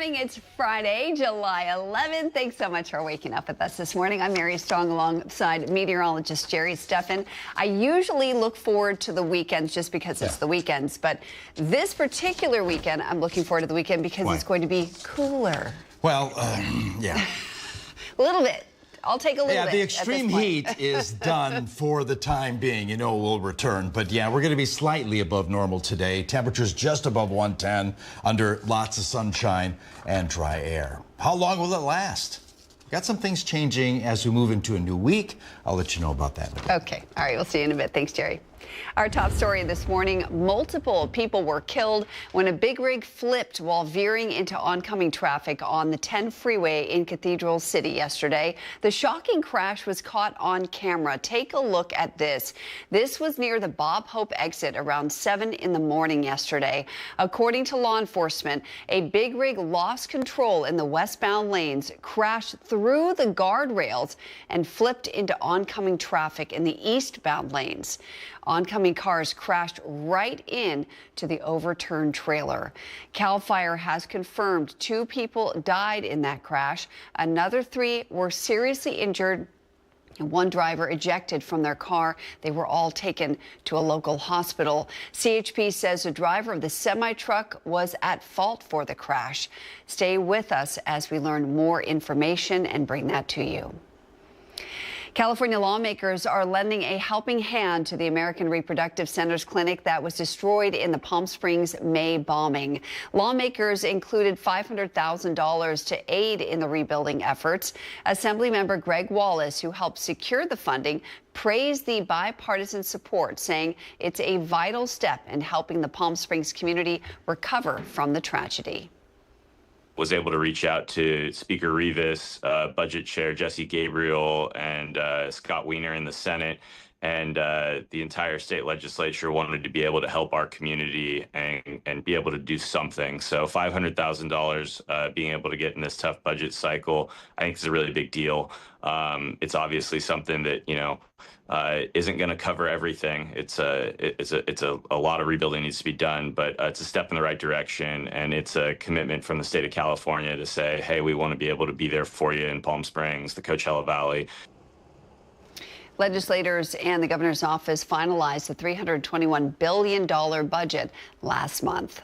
morning. It's Friday, July 11th. Thanks so much for waking up with us this morning. I'm Mary Strong alongside meteorologist Jerry Steffen. I usually look forward to the weekends just because it's the weekends, but this particular weekend, I'm looking forward to the weekend because it's going to be cooler. Well, yeah. A little bit. I'll take a little bit. Yeah, the extreme heat is done for the time being. You know, we'll return. But yeah, we're going to be slightly above normal today. Temperatures just above 110 under lots of sunshine and dry air. How long will it last? Got some things changing as we move into a new week. I'll let you know about that in a bit. Okay. All right. We'll see you in a bit. Thanks, Jerry. Our top story this morning, multiple people were killed when a big rig flipped while veering into oncoming traffic on the 10 freeway in Cathedral City yesterday. The shocking crash was caught on camera. Take a look at this. This was near the Bob Hope exit around 7 in the morning yesterday. According to law enforcement, a big rig lost control in the westbound lanes, crashed through the guardrails, and flipped into oncoming traffic in the eastbound lanes. Oncoming cars crashed right in to the overturned trailer. CAL FIRE has confirmed 2 people died in that crash. Another 3 were seriously injured. One driver ejected from their car. They were all taken to a local hospital. CHP says the driver of the semi-truck was at fault for the crash. Stay with us as we learn more information and bring that to you. California lawmakers are lending a helping hand to the American Reproductive Centers clinic that was destroyed in the Palm Springs May bombing. Lawmakers included $500,000 to aid in the rebuilding efforts. Assemblymember Greg Wallace, who helped secure the funding, praised the bipartisan support, saying it's a vital step in helping the Palm Springs community recover from the tragedy. Was able to reach out to Speaker Rivas, Budget Chair Jesse Gabriel, and Scott Wiener in the Senate. And the entire state legislature wanted to be able to help our community and be able to do something. So $500,000 being able to get in this tough budget cycle, I think is a really big deal. It's obviously something that, isn't going to cover everything. It's a lot of rebuilding needs to be done, but it's a step in the right direction, and it's a commitment from the state of California to say, hey, we want to be able to be there for you in Palm Springs, the Coachella Valley. Legislators and the governor's office finalized the $321 billion budget last month.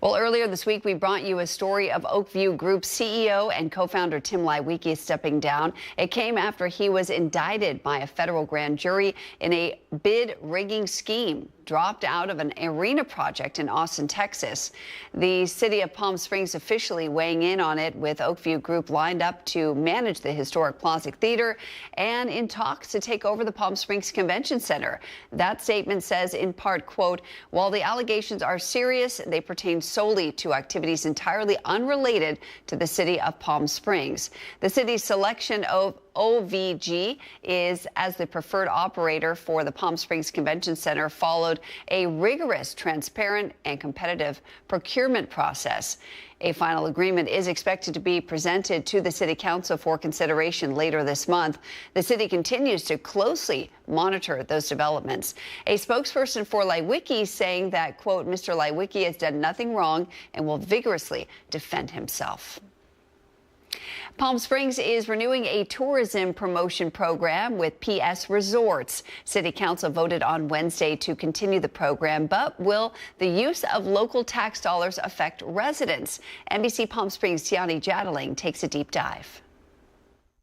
Well, earlier this week, we brought you a story of Oakview Group's CEO and co-founder Tim Leiweke stepping down. It came after he was indicted by a federal grand jury in a bid rigging scheme, dropped out of an arena project in Austin, Texas. The city of Palm Springs officially weighing in on it, with Oakview Group lined up to manage the historic Plaza Theater and in talks to take over the Palm Springs Convention Center. That statement says, in part, quote, while the allegations are serious, they pertain solely to activities entirely unrelated to the city of Palm Springs. The city's selection of OVG is as the preferred operator for the Palm Springs Convention Center followed a rigorous, transparent, and competitive procurement process. A final agreement is expected to be presented to the City Council for consideration later this month. The city continues to closely monitor those developments. A spokesperson for Leiweke saying that, quote, Mr. Leiweke has done nothing wrong and will vigorously defend himself. Palm Springs is renewing a tourism promotion program with PS Resorts. City Council voted on Wednesday to continue the program, but will the use of local tax dollars affect residents? NBC Palm Springs' Tiani Jadaling takes a deep dive.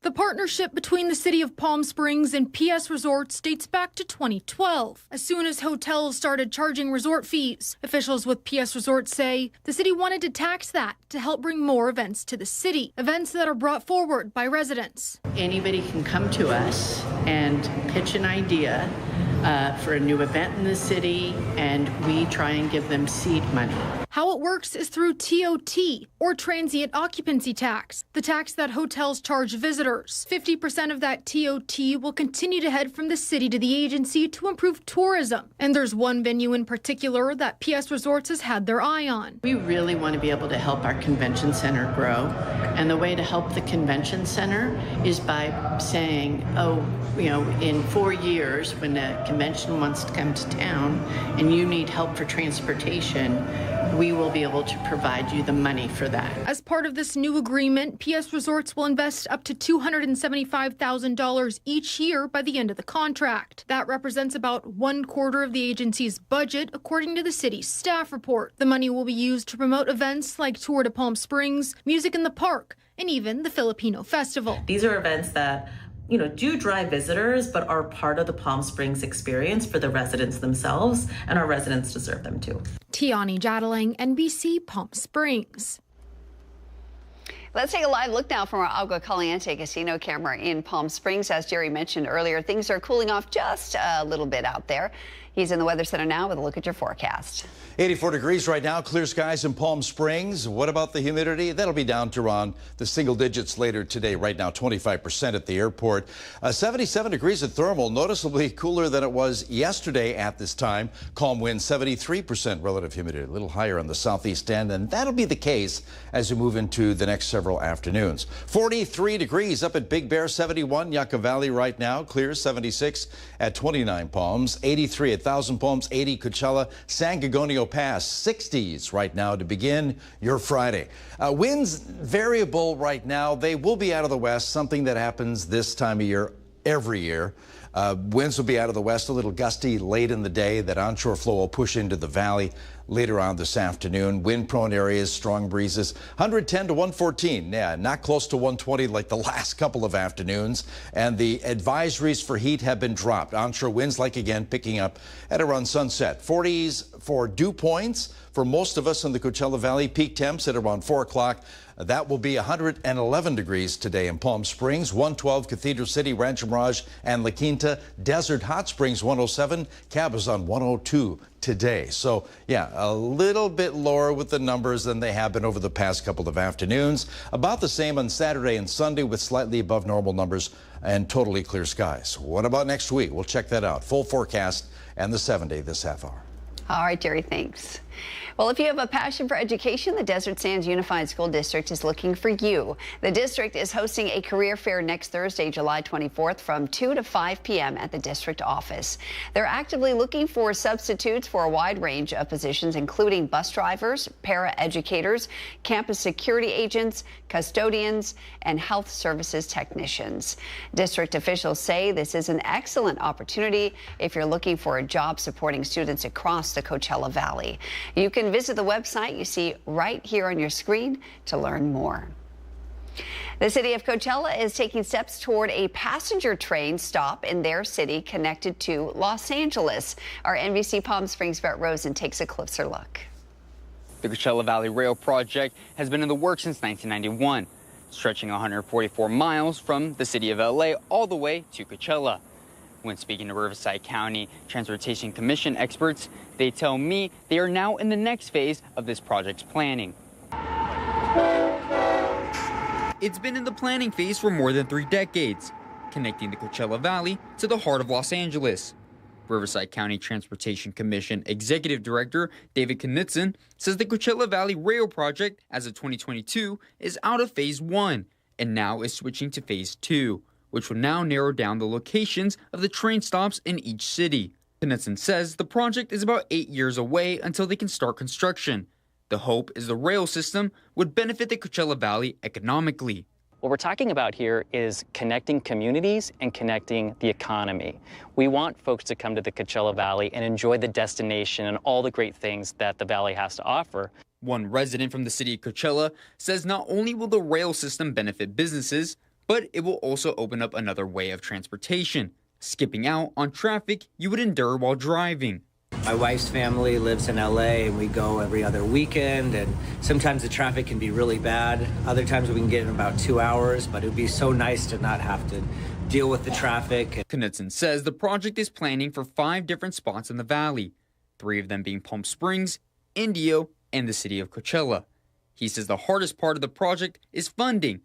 The partnership between the city of Palm Springs and PS Resorts dates back to 2012. As soon as hotels started charging resort fees, officials with PS Resorts say the city wanted to tax that to help bring more events to the city, events that are brought forward by residents. Anybody can come to us and pitch an idea for a new event in the city, and we try and give them seed money. How it works is through TOT, or transient occupancy tax, the tax that hotels charge visitors. 50% of that TOT will continue to head from the city to the agency to improve tourism. And there's one venue in particular that PS Resorts has had their eye on. We really want to be able to help our convention center grow. And the way to help the convention center is by saying, in 4 years, when the convention wants to come to town and you need help for transportation, we will be able to provide you the money for that. As part of this new agreement, PS Resorts will invest up to $275,000 each year by the end of the contract. That represents about 1/4 of the agency's budget, according to the city's staff report. The money will be used to promote events like Tour de Palm Springs, Music in the Park, and even the Filipino Festival. These are events that do drive visitors, but are part of the Palm Springs experience for the residents themselves, and our residents deserve them too. Tiani Jadalang, NBC Palm Springs. Let's take a live look now from our Agua Caliente casino camera in Palm Springs. As Jerry mentioned earlier, things are cooling off just a little bit out there. He's in the Weather Center now with a look at your forecast. 84 degrees right now, clear skies in Palm Springs. What about the humidity? That'll be down to around the single digits later today. Right now, 25% at the airport. 77 degrees at thermal, noticeably cooler than it was yesterday at this time. Calm winds, 73% relative humidity, a little higher on the southeast end, and that'll be the case as we move into the next several afternoons. 43 degrees up at Big Bear, 71 Yucca Valley right now, clear, 76 at 29 Palms, 83 at Thousand Palms, 80 Coachella, San Gorgonio Pass, 60s right now to begin your Friday. Winds variable right now. They will be out of the west, something that happens this time of year every year. Winds will be out of the west, a little gusty late in the day. That onshore flow will push into the valley later on this afternoon. Wind-prone areas, strong breezes, 110 to 114. Yeah, not close to 120 like the last couple of afternoons. And the advisories for heat have been dropped. Onshore winds, like again, picking up at around sunset. 40s for dew points for most of us in the Coachella Valley. Peak temps at around 4 o'clock. That will be 111 degrees today in Palm Springs, 112 Cathedral City, Rancho Mirage, and La Quinta. Desert Hot Springs 107, Cabazon 102 today. So, yeah, a little bit lower with the numbers than they have been over the past couple of afternoons. About the same on Saturday and Sunday with slightly above normal numbers and totally clear skies. What about next week? We'll check that out. Full forecast and the 7-day this half hour. All right, Jerry, thanks. Well, if you have a passion for education, the Desert Sands Unified School District is looking for you. The district is hosting a career fair next Thursday, July 24th from 2 to 5 p.m. at the district office. They're actively looking for substitutes for a wide range of positions, including bus drivers, para-educators, campus security agents, custodians, and health services technicians. District officials say this is an excellent opportunity if you're looking for a job supporting students across the Coachella Valley. You can visit the website you see right here on your screen to learn more. The city of Coachella is taking steps toward a passenger train stop in their city connected to Los Angeles. Our NBC Palm Springs' Brett Rosen takes a closer look. The Coachella Valley Rail project has been in the works since 1991, stretching 144 miles from the city of LA all the way to Coachella. When speaking to Riverside County Transportation Commission experts, they tell me they are now in the next phase of this project's planning. It's been in the planning phase for more than 3 decades, connecting the Coachella Valley to the heart of Los Angeles. Riverside County Transportation Commission Executive Director David Knutson says the Coachella Valley Rail Project, as of 2022, is out of Phase 1 and now is switching to Phase 2. Which will now narrow down the locations of the train stops in each city. Knutson says the project is about 8 years away until they can start construction. The hope is the rail system would benefit the Coachella Valley economically. What we're talking about here is connecting communities and connecting the economy. We want folks to come to the Coachella Valley and enjoy the destination and all the great things that the valley has to offer. One resident from the city of Coachella says not only will the rail system benefit businesses, but it will also open up another way of transportation, skipping out on traffic you would endure while driving. My wife's family lives in LA and we go every other weekend, and sometimes the traffic can be really bad. Other times we can get in about 2 hours, but it would be so nice to not have to deal with the traffic. Knutson says the project is planning for 5 different spots in the valley, 3 of them being Palm Springs, Indio, and the city of Coachella. He says the hardest part of the project is funding.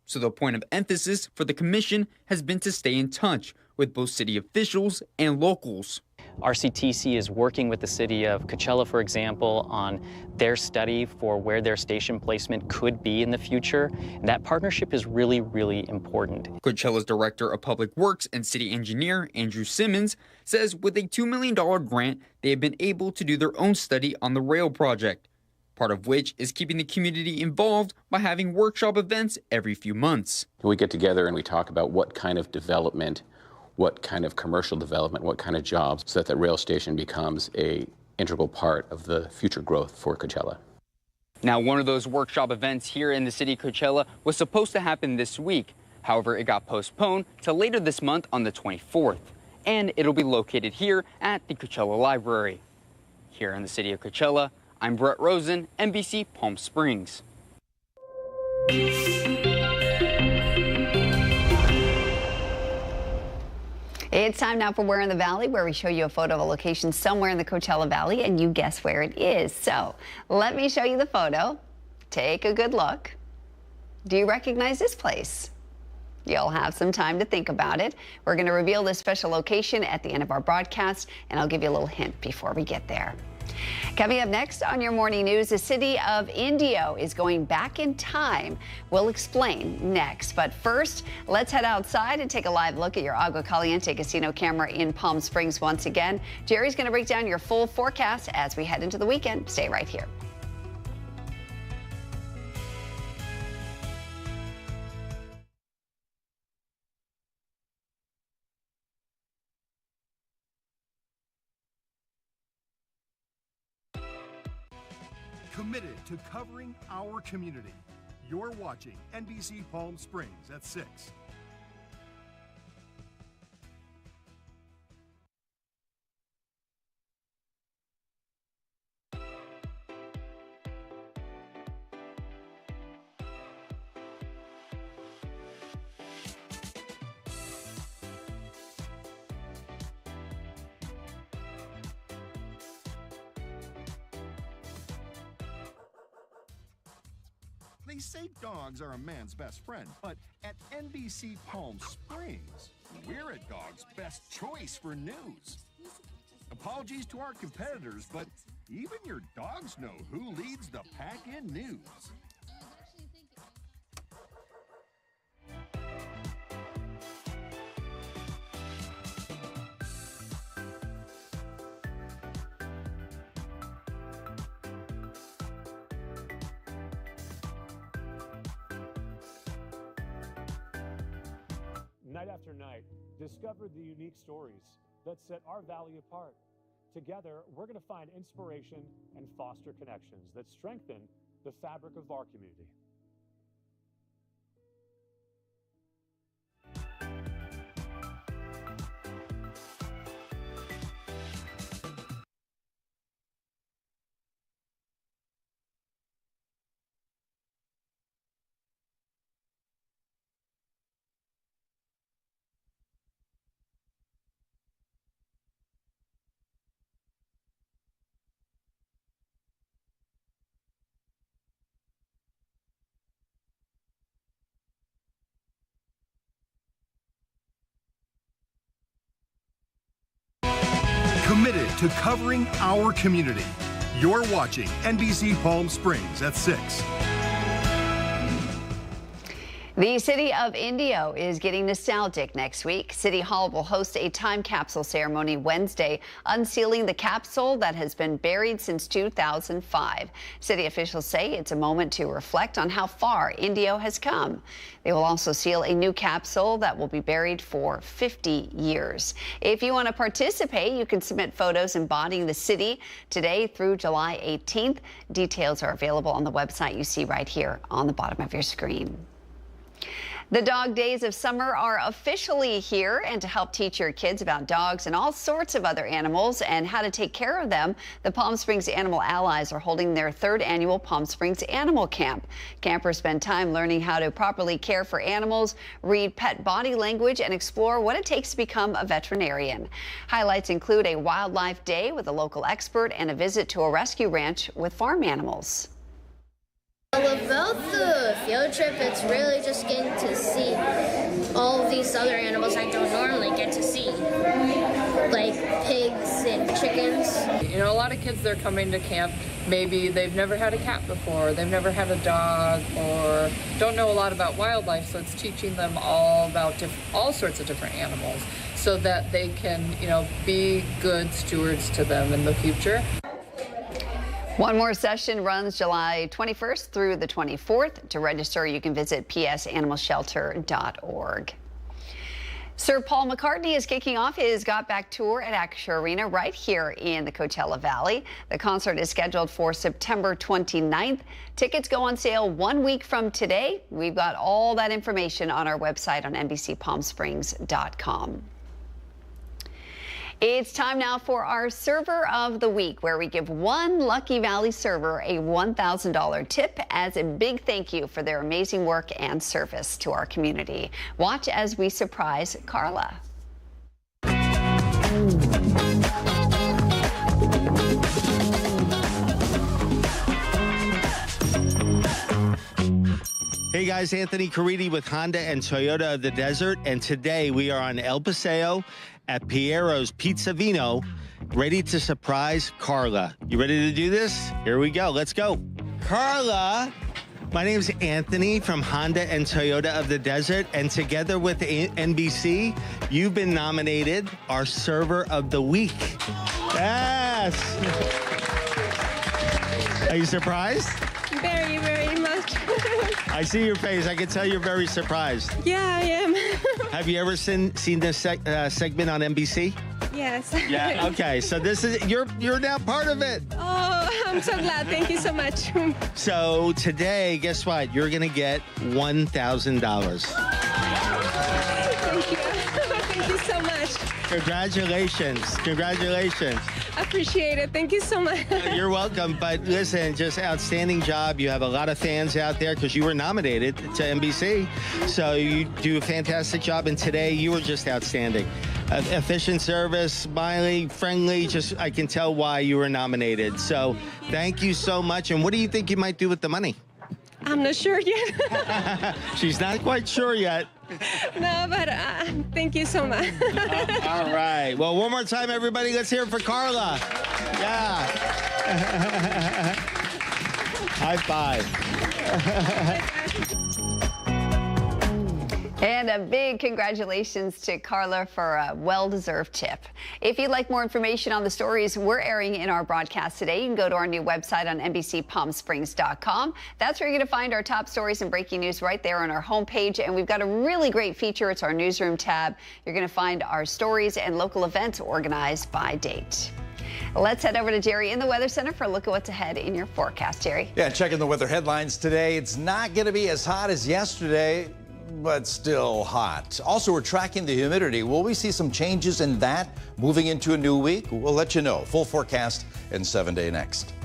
So the point of emphasis for the commission has been to stay in touch with both city officials and locals. RCTC is working with the city of Coachella, for example, on their study for where their station placement could be in the future. And that partnership is really, really important. Coachella's Director of Public Works and City Engineer, Andrew Simmons, says with a $2 million grant, they have been able to do their own study on the rail project. part of which is keeping the community involved by having workshop events every few months. We get together and we talk about what kind of development, what kind of commercial development, what kind of jobs, so that the rail station becomes an integral part of the future growth for Coachella. Now, one of those workshop events here in the city of Coachella was supposed to happen this week. However, it got postponed to later this month on the 24th, and it'll be located here at the Coachella Library. Here in the city of Coachella, I'm Brett Rosen, NBC Palm Springs. It's time now for Where in the Valley, where we show you a photo of a location somewhere in the Coachella Valley and you guess where it is. So let me show you the photo. Take a good look. Do you recognize this place? You'll have some time to think about it. We're going to reveal this special location at the end of our broadcast, and I'll give you a little hint before we get there. Coming up next on your morning news, the city of Indio is going back in time. We'll explain next. But first, let's head outside and take a live look at your Agua Caliente casino camera in Palm Springs once again. Jerry's going to break down your full forecast as we head into the weekend. Stay right here. Committed to covering our community. You're watching NBC Palm Springs at 6. They say dogs are a man's best friend, but at NBC Palm Springs, we're a dog's best choice for news. Apologies to our competitors, but even your dogs know who leads the pack in news. Night after night, discover the unique stories that set our valley apart. Together, we're going to find inspiration and foster connections that strengthen the fabric of our community. Committed to covering our community. You're watching NBC Palm Springs at 6. The city of Indio is getting nostalgic next week. City Hall will host a time capsule ceremony Wednesday, unsealing the capsule that has been buried since 2005. City officials say it's a moment to reflect on how far Indio has come. They will also seal a new capsule that will be buried for 50 years. If you want to participate, you can submit photos embodying the city today through July 18th. Details are available on the website you see right here on the bottom of your screen. The dog days of summer are officially here, and to help teach your kids about dogs and all sorts of other animals and how to take care of them, the Palm Springs Animal Allies are holding their 3rd annual Palm Springs Animal Camp. Campers spend time learning how to properly care for animals, read pet body language, and explore what it takes to become a veterinarian. Highlights include a wildlife day with a local expert and a visit to a rescue ranch with farm animals. About the field trip, it's really just getting to see all of these other animals I don't normally get to see, like pigs and chickens. You know, a lot of kids, they're coming to camp, maybe they've never had a cat before, they've never had a dog, or don't know a lot about wildlife, so it's teaching them all about all sorts of different animals so that they can, you know, be good stewards to them in the future. One more session runs July 21st through the 24th. To register, you can visit psanimalshelter.org. Sir Paul McCartney is kicking off his Got Back tour at Acrisure Arena right here in the Coachella Valley. The concert is scheduled for September 29th. Tickets go on sale 1 week from today. We've got all that information on our website on NBCPalmSprings.com. It's time now for our Server of the Week, where we give one Lucky Valley server a $1,000 tip as a big thank you for their amazing work and service to our community. Watch as we surprise Carla. Hey guys, Anthony Caridi with Honda and Toyota of the Desert, and today we are on El Paseo at Piero's Pizza Vino, ready to surprise Carla. You ready to do this? Here we go. Let's go. Carla, my name is Anthony from Honda and Toyota of the Desert, and together with NBC, you've been nominated our Server of the Week. Yes. Are you surprised? Very, very much. I see your face. I can tell you're very surprised. Yeah, I am. Have you ever seen this segment on NBC? Yes. Yeah. Okay. So this is you're now part of it. Oh, I'm so glad. Thank you so much. So today, guess what? You're gonna get $1,000. Thank you. Thank you so much. Congratulations. Congratulations. Appreciate it. Thank you so much. You're welcome. But listen, just outstanding job. You have a lot of fans out there because you were nominated to NBC. So you do a fantastic job. And today you were just outstanding. Efficient service, smiling, friendly. Just I can tell why you were nominated. So thank you so much. And what do you think you might do with the money? I'm not sure yet. She's not quite sure yet. No, but thank you so much. All right. Well, one more time, everybody. Let's hear it for Carla. Yeah. High five. And a big congratulations to Carla for a well-deserved tip. If you'd like more information on the stories we're airing in our broadcast today, you can go to our new website on NBCPalmSprings.com. That's where you're going to find our top stories and breaking news right there on our homepage. And we've got a really great feature. It's our newsroom tab. You're going to find our stories and local events organized by date. Let's head over to Jerry in the Weather Center for a look at what's ahead in your forecast. Jerry. Yeah, checking the weather headlines today. It's not going to be as hot as yesterday, but still hot. Also, we're tracking the humidity. Will we see some changes in that moving into a new week? We'll let you know. Full forecast in 7 Day next.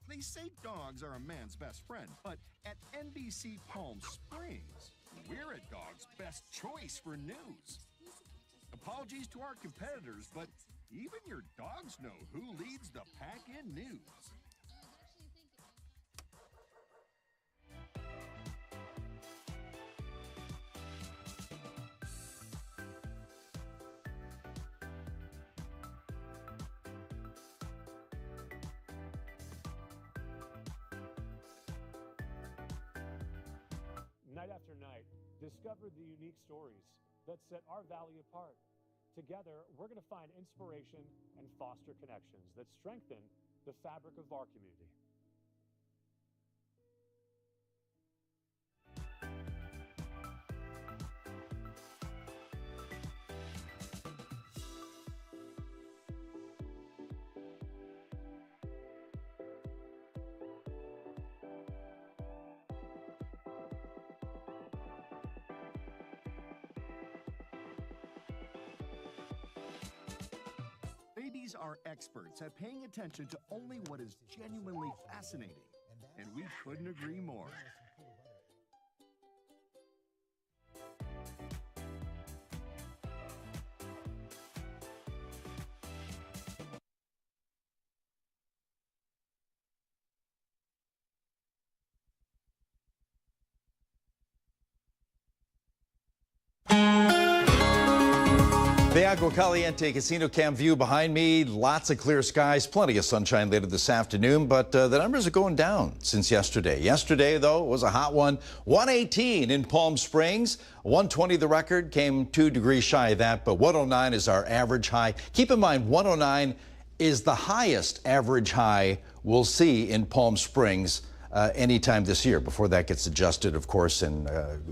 They say dogs are a man's best friend, but at NBC Palm Springs, we're a dog's best choice for news. Apologies to our competitors, but even your dogs know who leads the pack in news. Night after night, discover the unique stories that set our valley apart. Together, we're going to find inspiration and foster connections that strengthen the fabric of our community. Babies are experts at paying attention to only what is genuinely fascinating, and we couldn't agree more. The Agua Caliente Casino Cam view behind me, lots of clear skies, plenty of sunshine later this afternoon, but the numbers are going down since yesterday. Yesterday, though, was a hot one. 118 in Palm Springs, 120 the record, came 2 degrees shy of that, but 109 is our average high. Keep in mind, 109 is the highest average high we'll see in Palm Springs anytime this year. Before that gets adjusted, of course, in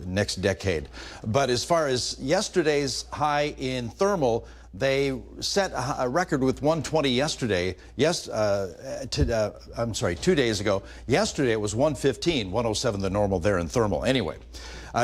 next decade. But as far as yesterday's high in thermal, they set a record with 120 yesterday. I'm sorry, 2 days ago. Yesterday it was 115, 107 the normal there in thermal. Anyway,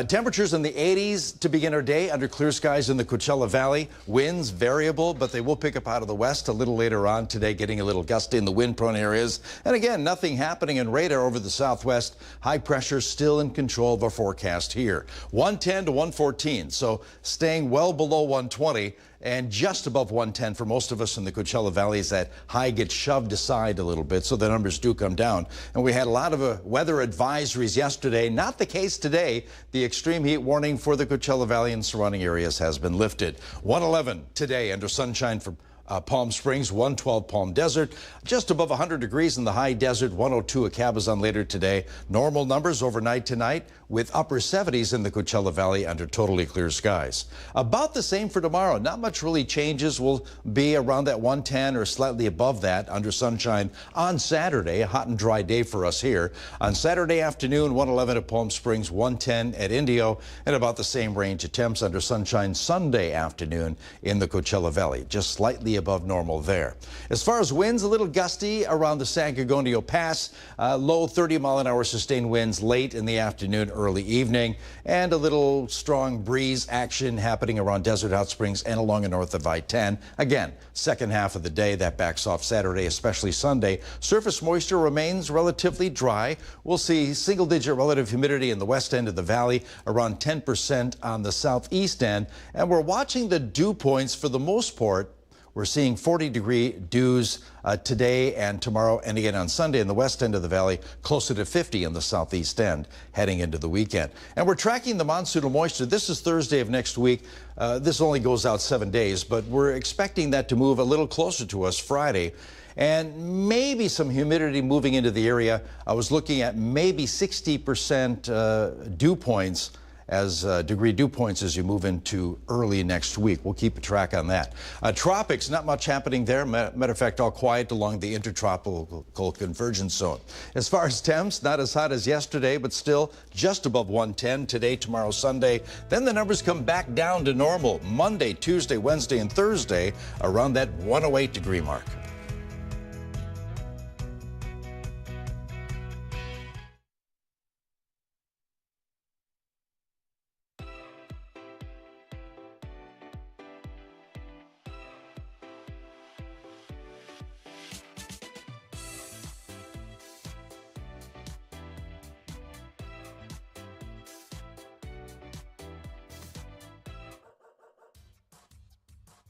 temperatures in the 80s to begin our day under clear skies in the Coachella Valley. Winds variable, but they will pick up out of the west a little later on today, getting a little gusty in the wind-prone areas. And again, nothing happening in radar over the southwest. High pressure still in control of our forecast here. 110 to 114, so staying well below 120. And just above 110 for most of us in the Coachella Valley as that high gets shoved aside a little bit, so the numbers do come down. And we had a lot of weather advisories yesterday. Not the case today. The extreme heat warning for the Coachella Valley and surrounding areas has been lifted. 111 today under sunshine for Palm Springs, 112 Palm Desert, just above 100 degrees in the high desert, 102 at Cabazon later today. Normal numbers overnight tonight with upper 70s in the Coachella Valley under totally clear skies. About the same for tomorrow. Not much really changes. We'll be around that 110 or slightly above that under sunshine on Saturday. A hot and dry day for us here. On Saturday afternoon, 111 at Palm Springs, 110 at Indio, and about the same range of temps under sunshine Sunday afternoon in the Coachella Valley. Just slightly above normal there. As far as winds, a little gusty around the San Gorgonio Pass. Low 30-mile-an-hour sustained winds late in the afternoon, early evening, and a little strong breeze action happening around Desert Hot Springs and along the north of I-10. Again, second half of the day, that backs off Saturday, especially Sunday. Surface moisture remains relatively dry. We'll see single-digit relative humidity in the west end of the valley, around 10% on the southeast end, and we're watching the dew points for the most part. We're seeing 40-degree dews today and tomorrow, and again on Sunday in the west end of the valley, closer to 50 in the southeast end heading into the weekend. And we're tracking the monsoonal moisture. This is Thursday of next week. This only goes out 7 days, but we're expecting that to move a little closer to us Friday. And maybe some humidity moving into the area. I was looking at maybe 60% dew points as degree dew points as you move into early next week. We'll keep a track on that. Tropics, not much happening there. Matter of fact, all quiet along the intertropical convergence zone. As far as temps, not as hot as yesterday, but still just above 110 today, tomorrow, Sunday. Then the numbers come back down to normal Monday, Tuesday, Wednesday, and Thursday around that 108-degree mark.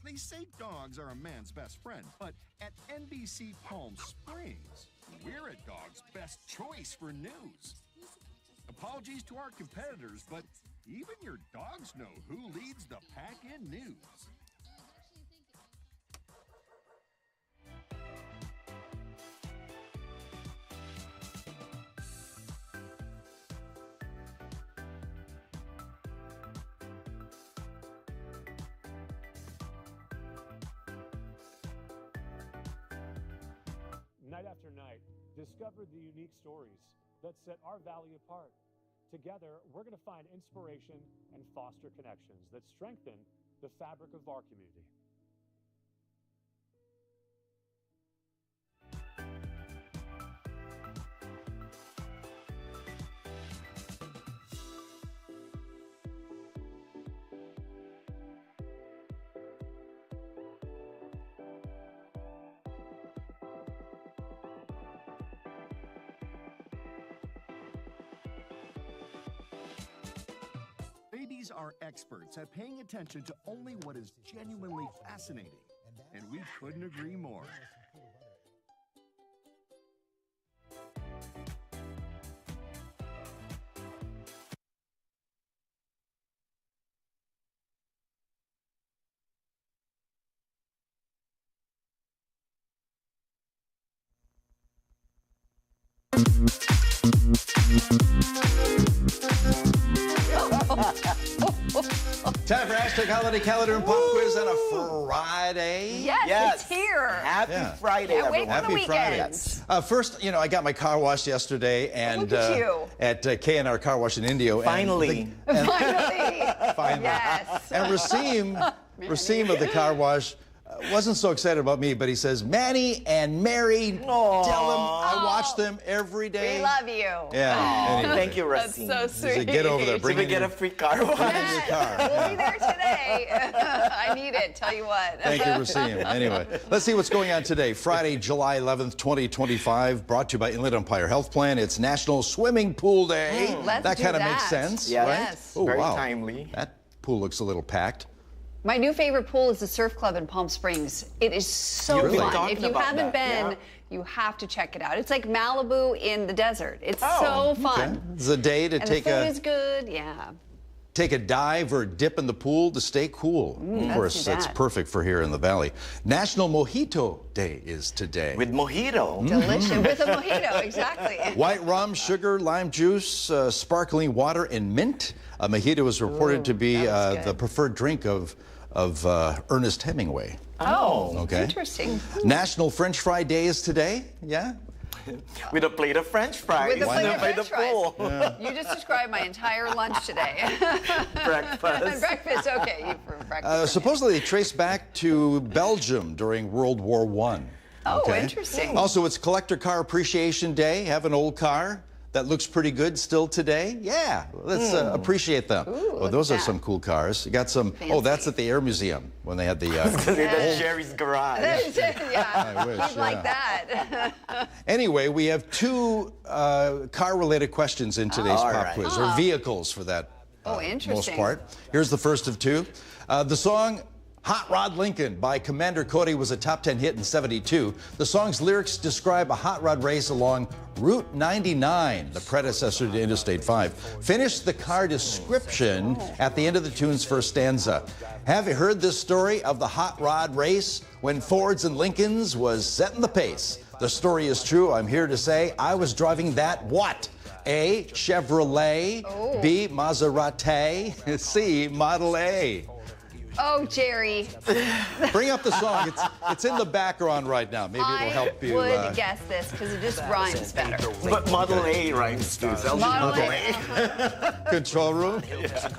They say dogs are a man's best friend, but at NBC Palm Springs, we're a dog's best choice for news. Apologies to our competitors, but even your dogs know who leads the pack in news. Night after night, discover the unique stories that set our valley apart. Together, we're going to find inspiration and foster connections that strengthen the fabric of our community. Babies are experts at paying attention to only what is genuinely fascinating, and we couldn't agree more. Time for hashtag holiday calendar and pop quiz on a Friday. Yes, it's here. Happy Friday, Can't wait everyone. for the Happy Friday. weekends. First, I got my car washed yesterday, and Look at you. at K&R Car Wash in Indio. Finally. Finally. Yes. And Rasim of the car wash wasn't so excited about me, but he says, Manny and Mary, tell them I watch them every day. We love you. Yeah. Anyway. Thank you, Racine. That's so He said, sweet. get over there. Should we get a free car wash? We'll be there today. I need it, tell you what. Thank you, Rasim. Anyway, let's see what's going on today. Friday, July 11th, 2025, brought to you by Inland Empire Health Plan. It's National Swimming Pool Day. Let's that do kind of that. makes sense, Yes. right? Yes. Oh, Very wow. timely. That pool looks a little packed. My new favorite pool is the Surf Club in Palm Springs. It is so You've been fun. talking If you about haven't that, been, yeah. you have to check it out. It's like Malibu in the desert. It's so fun. Okay. It's a day to And take the food a is good, yeah. take a dive or dip in the pool to stay cool. Of let's course, do that's that. perfect for here in the valley. National Mojito Day is today. With mojito. Delicious. With a mojito, exactly. White rum, sugar, lime juice, sparkling water, and mint. A mojito is reported to be that looks the good. preferred drink of Ernest Hemingway. Oh, Okay. interesting. National French Fry Day is today. Yeah. With a plate of French fries. With a plate of by the French pool. fries. You just described my entire lunch today. Breakfast. Breakfast, okay. You for breakfast. Supposedly they trace back to Belgium during World War I. Oh, interesting. Also, it's Collector Car Appreciation Day. Have an old car that looks pretty good still today? Yeah, let's appreciate them. Ooh, Well, those look are at some that. cool cars. You got some, Fancy. that's at the Air Museum when they had the... That's Jerry's garage. Yeah, I wish, you'd like that. Anyway, we have two car-related questions in today's all pop right. quiz, or vehicles for that Oh, most interesting. part. Here's the first of two. The song Hot Rod Lincoln by Commander Cody was a top 10 hit in '72. The song's lyrics describe a hot rod race along Route 99, the predecessor to Interstate 5. Finish the car description at the end of the tune's first stanza. Have you heard this story of the hot rod race when Fords and Lincolns was setting the pace? The story is true. I'm here to say I was driving that what? A, Chevrolet, B, Maserati, C, Model A. Oh, Jerry. Bring up the song. It's in the background right now. Maybe it'll help you. I would guess this because it just rhymes better. But Model A rhymes too. So Model A. Control room. Ooh, we got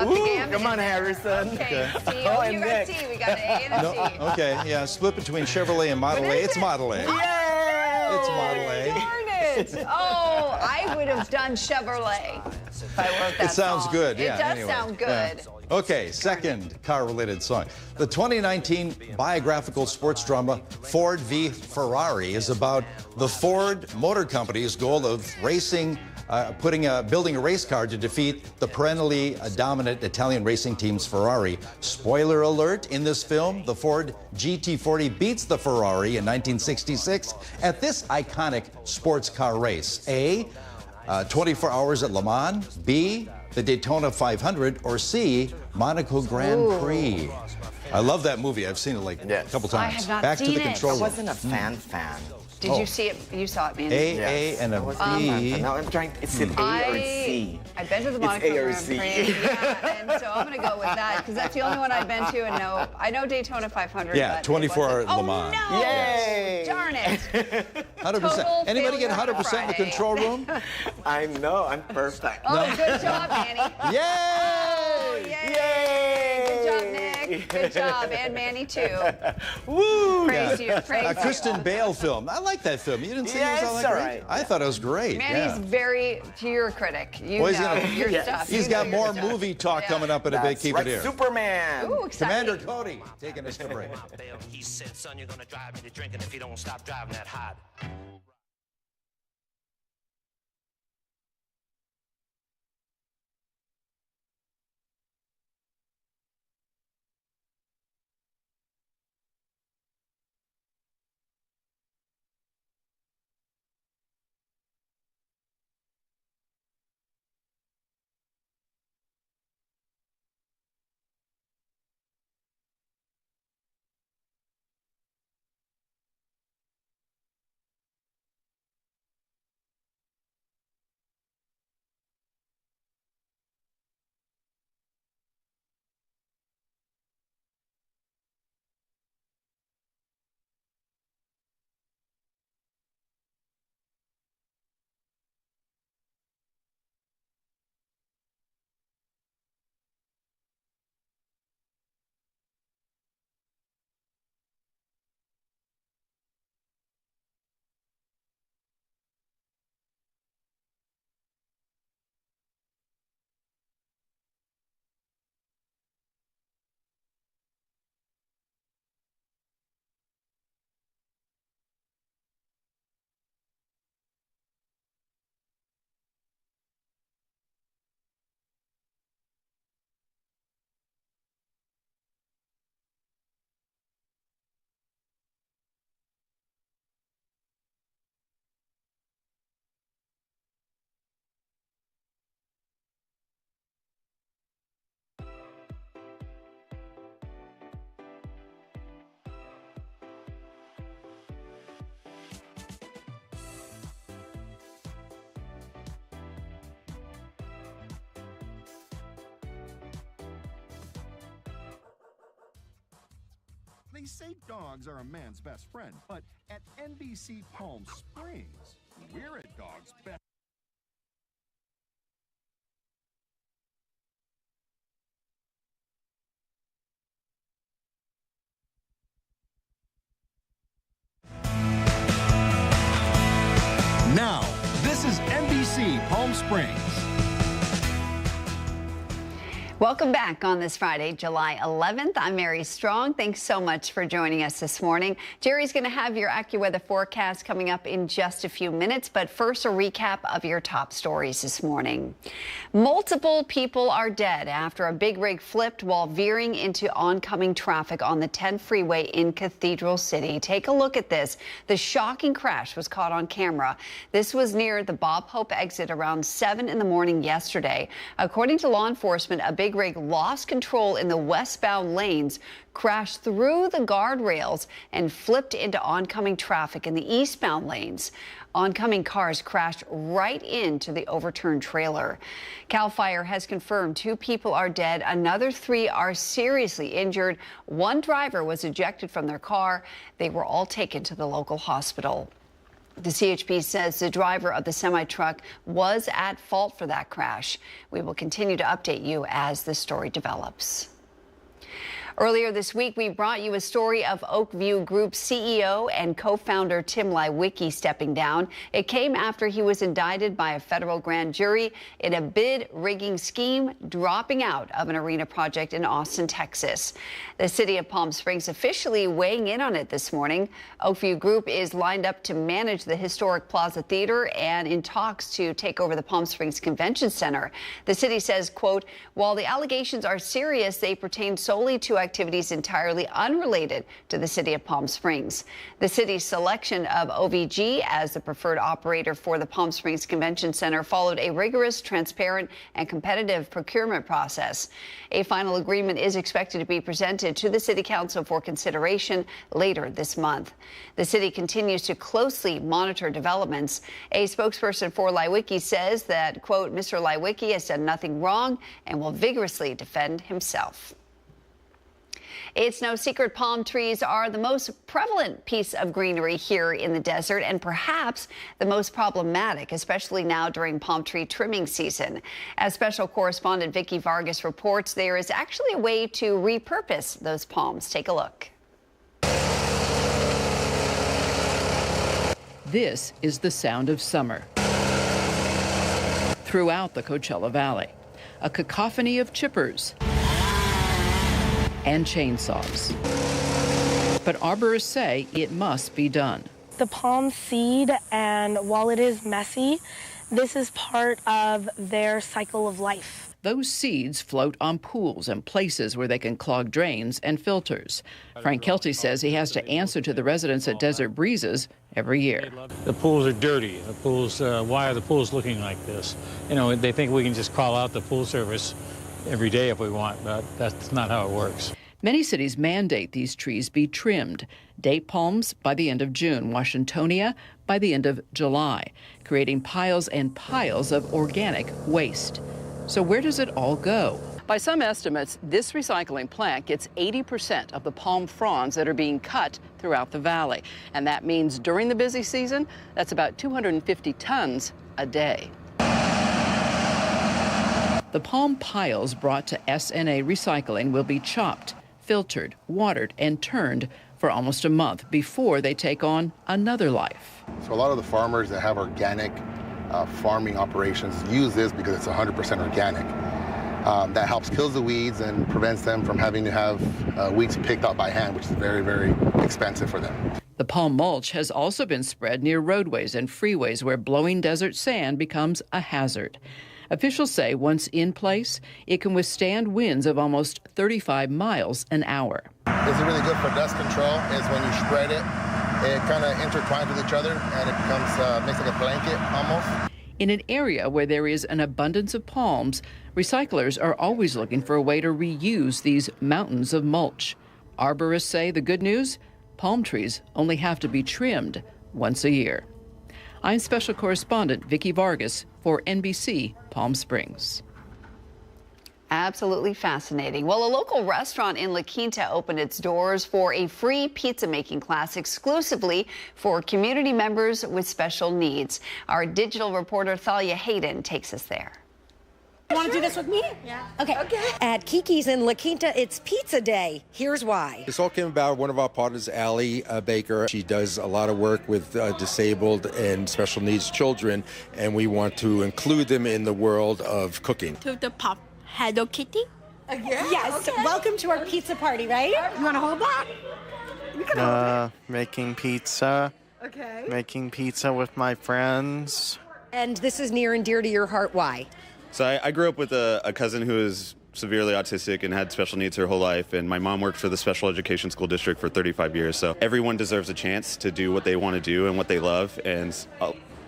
the gambit. Come on, Harrison. Okay, C. Oh, Oh, and you got Nick. C. We got an A and a No, C. okay, yeah, split between Chevrolet and Model What A. is It's it? Model A. Yay! It's Model A. Darn it. Oh, I would have done Chevrolet if I wrote that It sounds song. good, yeah. It does anyway. sound good. Yeah. Okay, second car-related song. The 2019 biographical sports drama Ford v Ferrari is about the Ford Motor Company's goal of racing, building a race car to defeat the perennially dominant Italian racing team's Ferrari. Spoiler alert, in this film, the Ford GT40 beats the Ferrari in 1966 at this iconic sports car race. A, 24 hours at Le Mans, B, the Daytona 500, or C, Monaco Grand Prix. I love that movie. I've seen it like a couple I times. have not Back to seen the it. control I room. wasn't a fan. Did you see it? You saw it, Manny. A, and a B. Now I'm trying. Is it A or C? I've been to the It's Monaco A or Grand C. Prix, yeah, and so I'm going to go with that because that's the only one I've been to, and no, I know Daytona 500. Yeah, but it 24 hour wasn't- Le Mans. Oh no! Yay! Darn it! 100%. Anybody get failure 100% in the Friday. control room? I know. I'm perfect. Oh, good job, Manny. Yay! Oh, yay! Good job, Nick. Good job, and Manny too. Woo! Praise you. Praise A you. Christian Bale film. I like that film. You didn't think Yeah, it was all it's that all great? right. I thought it was great. Manny's Yeah. very, you're a critic. You Well, he's know gonna- your Yes. stuff. He's You know got your more stuff. movie talk Yeah. coming up in a bit. That's Keep right. it here. Superman. Ooh, exciting. Commander Cody taking us to break. He said, son, you're gonna drive me to drinking if you don't stop driving that hot. They say dogs are a man's best friend, but at NBC Palm Springs, we're a dog's best. Now, this is NBC Palm Springs. Welcome back on this Friday, July 11th. I'm Mary Strong. Thanks so much for joining us this morning. Jerry's going to have your AccuWeather forecast coming up in just a few minutes, but first a recap of your top stories this morning. Multiple people are dead after a big rig flipped while veering into oncoming traffic on the 10 freeway in Cathedral City. Take a look at this. The shocking crash was caught on camera. This was near the Bob Hope exit around 7 in the morning yesterday. According to law enforcement, a big rig lost control in the westbound lanes, crashed through the guardrails, and flipped into oncoming traffic in the eastbound lanes. Oncoming cars crashed right into the overturned trailer. CAL FIRE has confirmed 2 people are dead. Another 3 are seriously injured. 1 driver was ejected from their car. They were all taken to the local hospital. The CHP says the driver of the semi-truck was at fault for that crash. We will continue to update you as the story develops. Earlier this week, we brought you a story of Oakview Group CEO and co-founder Tim Leiweke stepping down. It came after he was indicted by a federal grand jury in a bid rigging scheme, dropping out of an arena project in Austin, Texas. The city of Palm Springs officially weighing in on it this morning. Oakview Group is lined up to manage the historic Plaza Theater and in talks to take over the Palm Springs Convention Center. The city says, quote, while the allegations are serious, they pertain solely to activities entirely unrelated to the city of Palm Springs. The city's selection of OVG as the preferred operator for the Palm Springs Convention Center followed a rigorous, transparent, and competitive procurement process. A final agreement is expected to be presented to the City Council for consideration later this month. The city continues to closely monitor developments. A spokesperson for Leiweke says that, quote, Mr. Leiweke has done nothing wrong and will vigorously defend himself. It's no secret palm trees are the most prevalent piece of greenery here in the desert and perhaps the most problematic, especially now during palm tree trimming season. As special correspondent Vicky Vargas reports, there is actually a way to repurpose those palms. Take a look. This is the sound of summer throughout the Coachella Valley. A cacophony of chippers and chainsaws. But arborists say it must be done. The palm seed, and while it is messy, this is part of their cycle of life. Those seeds float on pools and places where they can clog drains and filters. Frank Kelty says he has to answer to the residents at Desert Breezes every year. The pools are dirty. The pools, why are the pools looking like this? You know, they think we can just call out the pool service every day if we want, but that's not how it works. Many cities mandate these trees be trimmed. Date palms by the end of June, Washingtonia by the end of July, creating piles and piles of organic waste. So where does it all go? By some estimates, this recycling plant gets 80% of the palm fronds that are being cut throughout the valley. And that means during the busy season, that's about 250 tons a day. The palm piles brought to SNA Recycling will be chopped, filtered, watered, and turned for almost a month before they take on another life. So a lot of the farmers that have organic farming operations use this because it's 100% organic. That helps kill the weeds and prevents them from having to have weeds picked out by hand, which is very, very expensive for them. The palm mulch has also been spread near roadways and freeways where blowing desert sand becomes a hazard. Officials say once in place, it can withstand winds of almost 35 miles an hour. It's really good for dust control is when you spread it, it kind of intertwines with each other and it becomes, makes like a blanket almost. In an area where there is an abundance of palms, recyclers are always looking for a way to reuse these mountains of mulch. Arborists say the good news, palm trees only have to be trimmed once a year. I'm Special Correspondent Vicky Vargas for NBC Palm Springs. Absolutely fascinating. Well, a local restaurant in La Quinta opened its doors for a free pizza making class exclusively for community members with special needs. Our digital reporter Thalia Hayden takes us there. You want to do this with me? Yeah. Okay. At Kiki's in La Quinta, it's pizza day. Here's why. This all came about one of our partners, Allie Baker. She does a lot of work with disabled and special needs children, and we want to include them in the world of cooking. To the pop Hello Kitty? Yes. Okay. Welcome to our pizza party, right? You want to hold that? You can hold it. Making pizza. Okay. Making pizza with my friends. And this is near and dear to your heart. Why? So I grew up with a cousin who is severely autistic and had special needs her whole life, and my mom worked for the special education school district for 35 years. So everyone deserves a chance to do what they want to do and what they love, and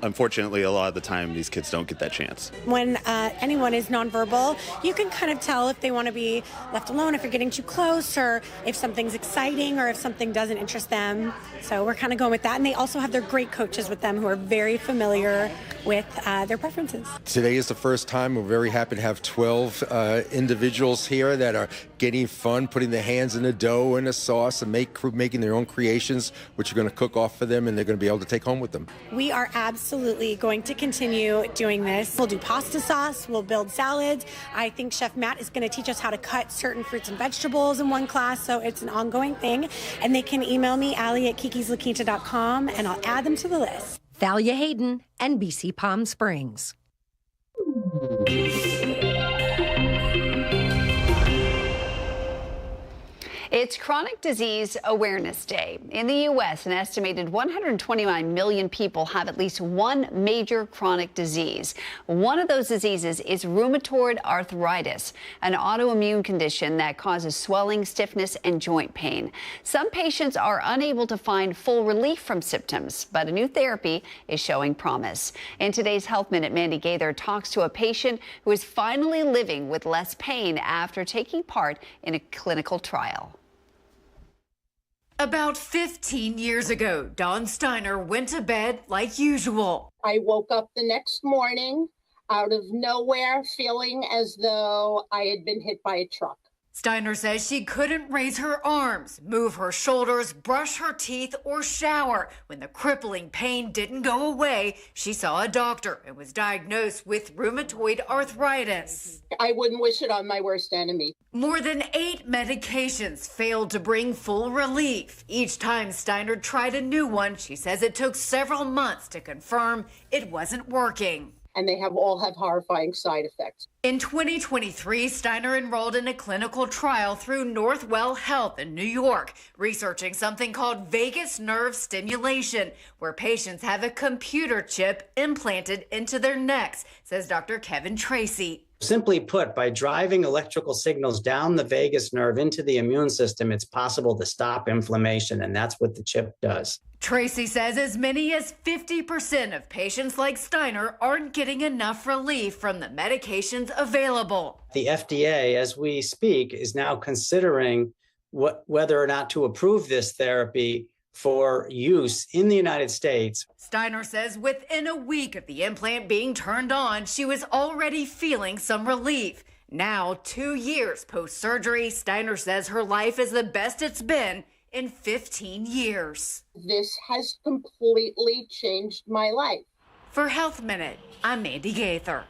unfortunately, a lot of the time, these kids don't get that chance. When anyone is nonverbal, you can kind of tell if they want to be left alone, if you're getting too close, or if something's exciting, or if something doesn't interest them. So we're kind of going with that. And they also have their great coaches with them who are very familiar with their preferences. Today is the first time. We're very happy to have 12 individuals here that are getting fun, putting their hands in the dough and the sauce and making their own creations, which are going to cook off for them and they're going to be able to take home with them. We are absolutely going to continue doing this. We'll do pasta sauce, we'll build salads. I think Chef Matt is going to teach us how to cut certain fruits and vegetables in one class, so it's an ongoing thing. And they can email me, Allie@kikislaquinta.com, and I'll add them to the list. Thalia Hayden, NBC Palm Springs. It's Chronic Disease Awareness Day. In the U.S., an estimated 129 million people have at least one major chronic disease. One of those diseases is rheumatoid arthritis, an autoimmune condition that causes swelling, stiffness, and joint pain. Some patients are unable to find full relief from symptoms, but a new therapy is showing promise. In today's Health Minute, Mandy Gaither talks to a patient who is finally living with less pain after taking part in a clinical trial. About 15 years ago, Dawn Steiner went to bed like usual. I woke up the next morning out of nowhere feeling as though I had been hit by a truck. Steiner says she couldn't raise her arms, move her shoulders, brush her teeth, or shower. When the crippling pain didn't go away, she saw a doctor and was diagnosed with rheumatoid arthritis. I wouldn't wish it on my worst enemy. More than 8 medications failed to bring full relief. Each time Steiner tried a new one, she says it took several months to confirm it wasn't working. And they all have horrifying side effects. In 2023, Steiner enrolled in a clinical trial through Northwell Health in New York, researching something called vagus nerve stimulation, where patients have a computer chip implanted into their necks, says Dr. Kevin Tracy. Simply put, by driving electrical signals down the vagus nerve into the immune system, it's possible to stop inflammation, and that's what the chip does. Tracy says as many as 50% of patients like Steiner aren't getting enough relief from the medications available. The FDA, as we speak, is now considering whether or not to approve this therapy for use in the United States. Steiner says within a week of the implant being turned on, she was already feeling some relief. Now, 2 years post-surgery, Steiner says her life is the best it's been in 15 years. This has completely changed my life. For Health Minute, I'm Mandy Gaither.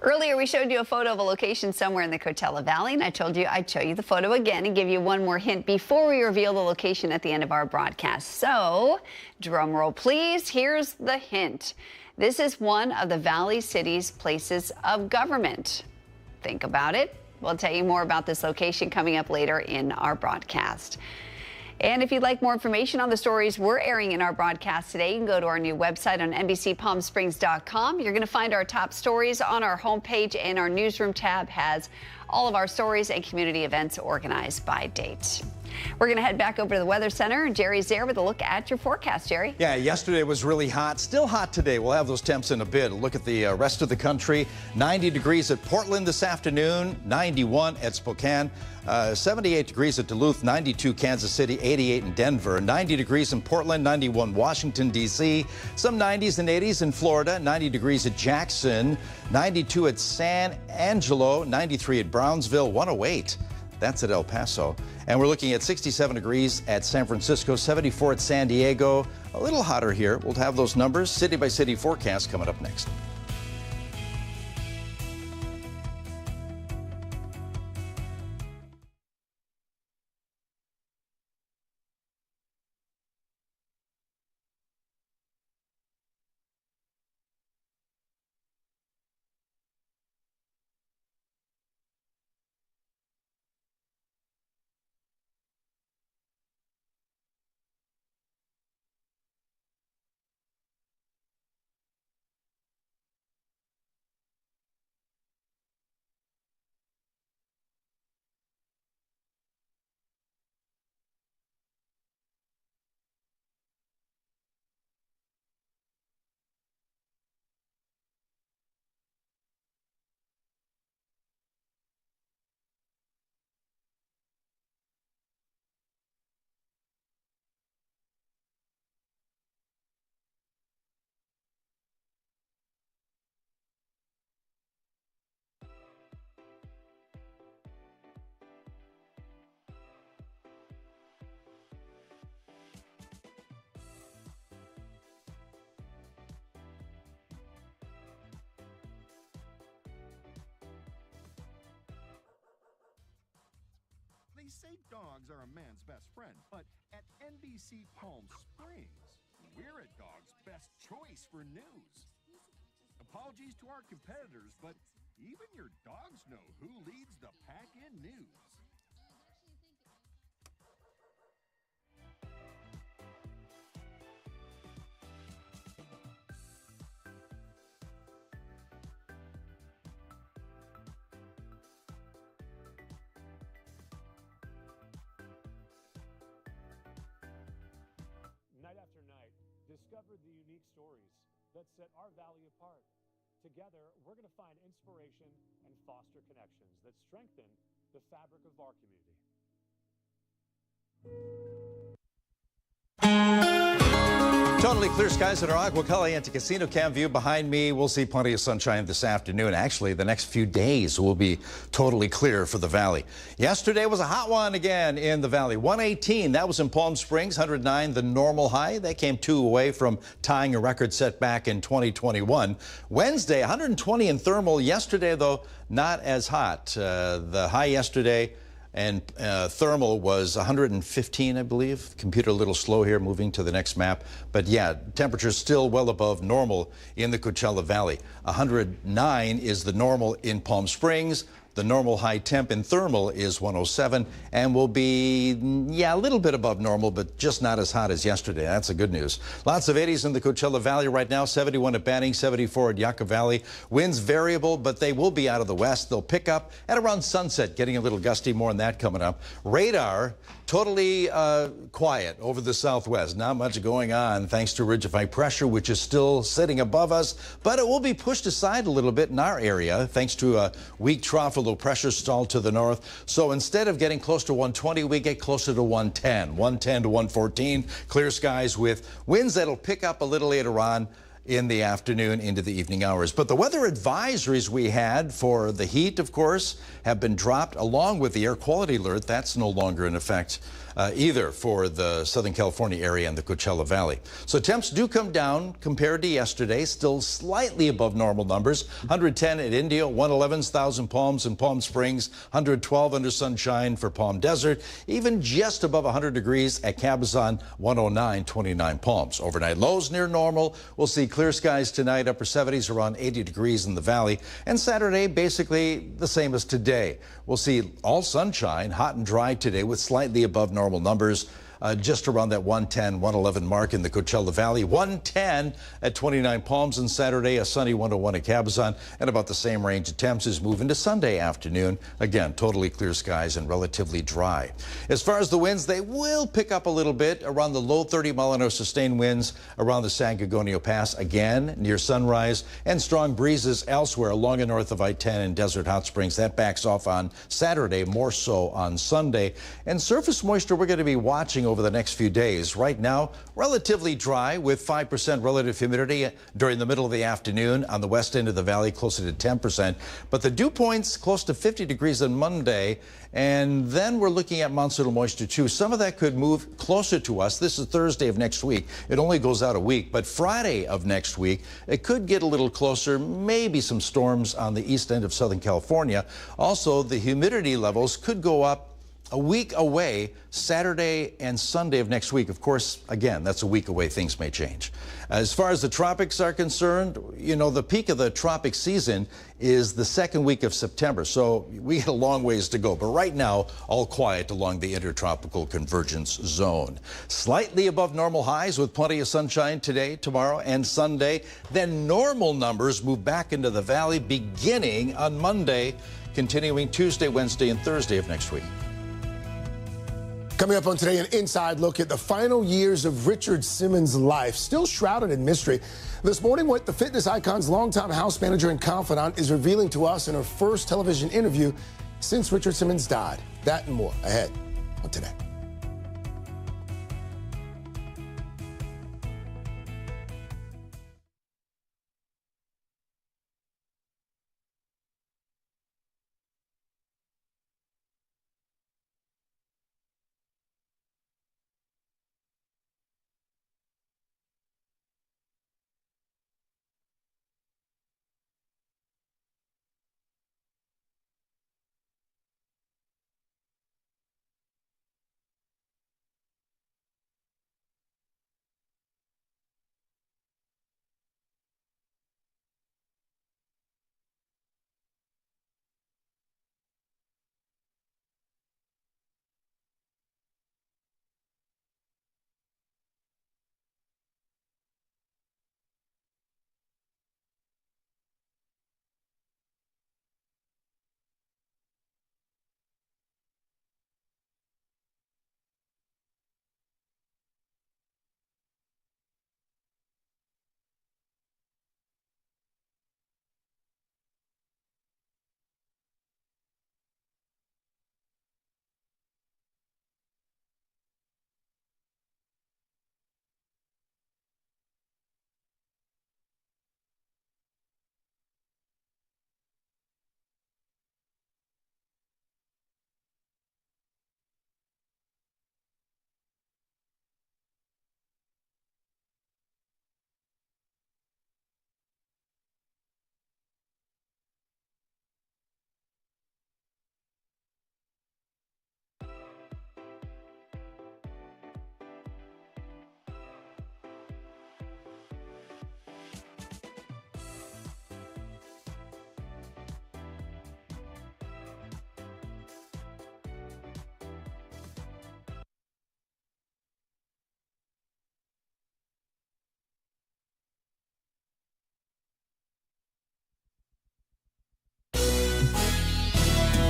Earlier, we showed you a photo of a location somewhere in the Coachella Valley, and I told you I'd show you the photo again and give you one more hint before we reveal the location at the end of our broadcast. So, drum roll please, here's the hint. This is one of the Valley City's places of government. Think about it. We'll tell you more about this location coming up later in our broadcast. And if you'd like more information on the stories we're airing in our broadcast today, you can go to our new website on NBCPalmSprings.com. You're going to find our top stories on our homepage, and our newsroom tab has All of our stories and community events organized by date. We're going to head back over to the Weather Center. Jerry's there with a look at your forecast, Jerry. Yeah, yesterday was really hot. Still hot today. We'll have those temps in a bit. Look at the rest of the country. 90 degrees at Portland this afternoon, 91 at Spokane, 78 degrees at Duluth, 92 Kansas City, 88 in Denver, 90 degrees in Portland, 91 Washington, D.C., some 90s and 80s in Florida, 90 degrees at Jackson, 92 at San Angelo, 93 at Brownsville, 108. That's at El Paso. And we're looking at 67 degrees at San Francisco, 74 at San Diego. A little hotter here. We'll have those numbers. City by city forecast coming up next. They say dogs are a man's best friend, but at NBC Palm Springs, we're a dog's best choice for news. Apologies to our competitors, but even your dogs know who leads the pack in news. Night after night, discover the unique stories that set our valley apart. Together, we're going to find inspiration and foster connections that strengthen the fabric of our community. Totally clear skies at our Agua Caliente Casino Cam view behind me. We'll see plenty of sunshine this afternoon. Actually, the next few days will be totally clear for the valley. Yesterday was a hot one again in the valley. 118, that was in Palm Springs. 109, the normal high. They came 2 away from tying a record set back in 2021. Wednesday, 120 in thermal. Yesterday, though, not as hot. The high yesterday and thermal was 115, I believe. Computer a little slow here, moving to the next map. But yeah, temperatures still well above normal in the Coachella Valley. 109 is the normal in Palm Springs. The normal high temp in thermal is 107 and will be, yeah, a little bit above normal, but just not as hot as yesterday. That's the good news. Lots of 80s in the Coachella Valley right now. 71 at Banning, 74 at Yucca Valley. Winds variable, but they will be out of the west. They'll pick up at around sunset, getting a little gusty. More on that coming up. Radar totally quiet over the southwest. Not much going on thanks to ridge of high pressure, which is still sitting above us, but it will be pushed aside a little bit in our area thanks to a weak trough of low pressure stalled to the north. So instead of getting close to 120, we get closer to 110. 110 to 114. Clear skies with winds that'll pick up a little later on in the afternoon into the evening hours. But the weather advisories we had for the heat, of course, have been dropped along with the air quality alert. That's no longer in effect either for the Southern California area and the Coachella Valley. So temps do come down compared to yesterday, still slightly above normal numbers. 110 at Indio, 111 Thousand Palms and Palm Springs, 112 under Sunshine for Palm Desert, even just above 100 degrees at Cabazon, 109, 29 Palms. Overnight lows near normal. We'll see clear skies tonight, upper 70s, around 80 degrees in the valley. And Saturday, basically the same as today. We'll see all sunshine, hot and dry today with slightly above normal numbers. just around that 110, 111 mark in the Coachella Valley. 110 at 29 Palms on Saturday, a sunny 101 at Cabazon, and about the same range of temps as move into Sunday afternoon. Again, totally clear skies and relatively dry. As far as the winds, they will pick up a little bit around the low 30-mile-an-hour sustained winds around the San Gorgonio Pass again near sunrise, and strong breezes elsewhere along and north of I-10 in Desert Hot Springs. That backs off on Saturday, more so on Sunday. And surface moisture we're going to be watching over the next few days. Right now, relatively dry with 5% relative humidity during the middle of the afternoon on the west end of the valley, closer to 10%. But the dew points close to 50 degrees on Monday. And then we're looking at monsoonal moisture too. Some of that could move closer to us. This is Thursday of next week. It only goes out a week, but Friday of next week, it could get a little closer, maybe some storms on the east end of Southern California. Also, the humidity levels could go up a week away, Saturday and Sunday of next week. Of course, again, that's a week away. Things may change. As far as the tropics are concerned, you know, the peak of the tropic season is the second week of September, so we got a long ways to go. But right now, all quiet along the intertropical convergence zone. Slightly above normal highs with plenty of sunshine today, tomorrow, and Sunday. Then normal numbers move back into the valley beginning on Monday, continuing Tuesday, Wednesday, and Thursday of next week. Coming up on today, an inside look at the final years of Richard Simmons' life, still shrouded in mystery. This morning, what the fitness icon's longtime house manager and confidant is revealing to us in her first television interview since Richard Simmons died. That and more ahead on Today.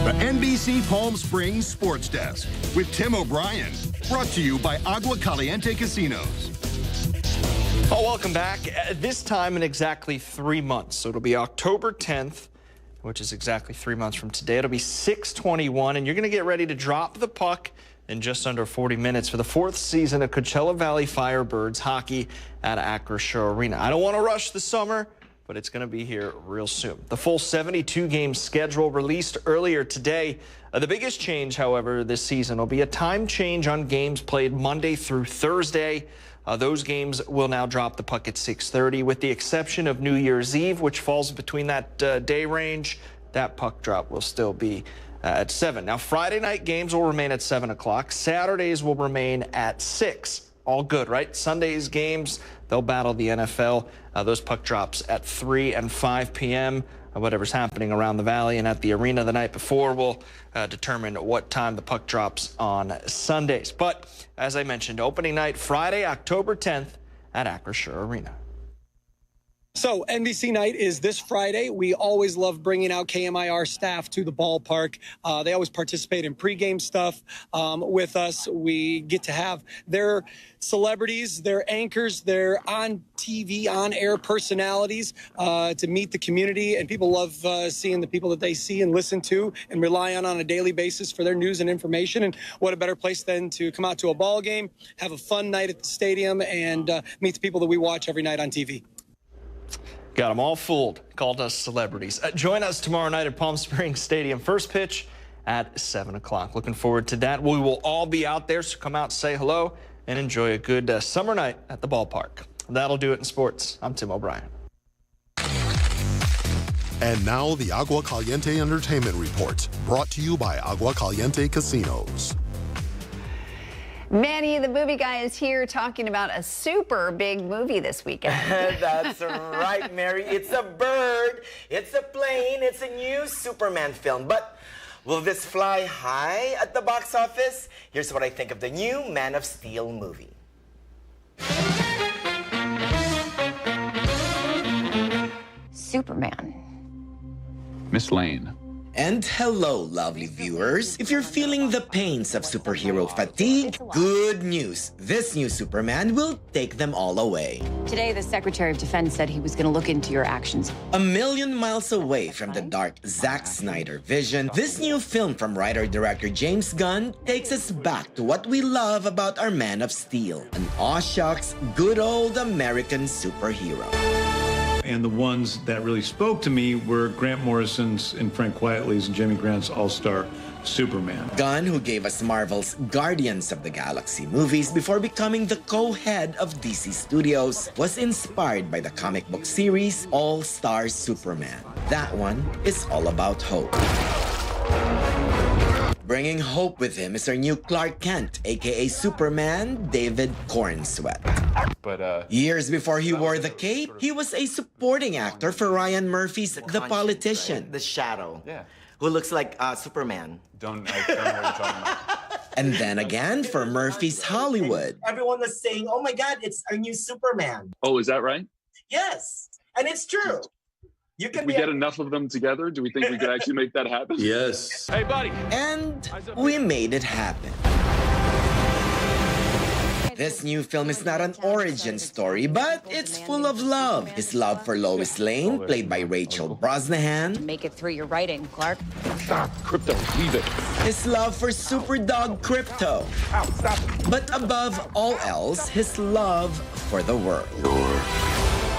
The NBC Palm Springs Sports Desk with Tim O'Brien. Brought to you by Agua Caliente Casinos. Oh, welcome back. This time in exactly 3 months. So it'll be October 10th, which is exactly 3 months from today. It'll be 6:21, and you're going to get ready to drop the puck in just under 40 minutes for the 4th season of Coachella Valley Firebirds hockey at Acrisure Arena. I don't want to rush the summer, but it's going to be here real soon. The full 72-game schedule released earlier today. The biggest change, however, this season will be a time change on games played Monday through Thursday. Those games will now drop the puck at 6:30, with the exception of New Year's Eve, which falls between that day range. That puck drop will still be at 7. Now, Friday night games will remain at 7 o'clock. Saturdays will remain at 6. all good, right? Sunday's games, they'll battle the NFL. Those puck drops at 3 and 5 p.m. Whatever's happening around the valley and at the arena the night before will determine what time the puck drops on Sundays. But as I mentioned, opening night Friday, October 10th at Acrisure Arena. So NBC night is this Friday. We always love bringing out KMIR staff to the ballpark. They always participate in pregame stuff with us. We get to have their celebrities, their anchors, their on TV, on air personalities to meet the community. And people love seeing the people that they see and listen to and rely on a daily basis for their news and information. And what a better place than to come out to a ball game, have a fun night at the stadium, and meet the people that we watch every night on TV. Got them all fooled, called us celebrities. Join us tomorrow night at Palm Springs Stadium. First pitch at 7 o'clock. Looking forward to that. We will all be out there, so come out, say hello, and enjoy a good summer night at the ballpark. That'll do it in sports. I'm Tim O'Brien. And now the Agua Caliente Entertainment Report, brought to you by Agua Caliente Casinos. Manny, the movie guy, is here talking about a super big movie this weekend. That's right, Mary. It's a bird, it's a plane, it's a new Superman film. But will this fly high at the box office? Here's what I think of the new Man of Steel movie. Superman. Miss Lane. And hello, lovely viewers. If you're feeling the pains of superhero fatigue, good news. This new Superman will take them all away. Today, the Secretary of Defense said he was going to look into your actions. A million miles away from the dark Zack Snyder vision, this new film from writer-director James Gunn takes us back to what we love about our Man of Steel, an aw-shucks, good old American superhero. And the ones that really spoke to me were Grant Morrison's and Frank Quitely's and Jimmy Grant's all-star Superman. Gunn, who gave us Marvel's Guardians of the Galaxy movies before becoming the co-head of DC Studios, was inspired by the comic book series All-Star Superman. That one is all about hope. Bringing hope with him is our new Clark Kent, aka Superman, David Cornsweet. But years before he wore the cape, he was a supporting actor for Ryan Murphy's The Politician. Right? The Shadow. Yeah. Who looks like Superman. I don't know what you're talking about. And then again for Murphy's Hollywood. Everyone was saying, oh my God, it's our new Superman. Oh, is that right? Yes, and it's true. You can if we get enough of them together, do we think we could actually make that happen? Yes. Hey, buddy. And we made it happen. This new film is not an origin story, but it's full of love. His love for Lois Lane, played by Rachel Brosnahan. Make it through your writing, Clark. Stop, Crypto, leave it. His love for Superdog Crypto. Ow, stop. But above all else, his love for the world.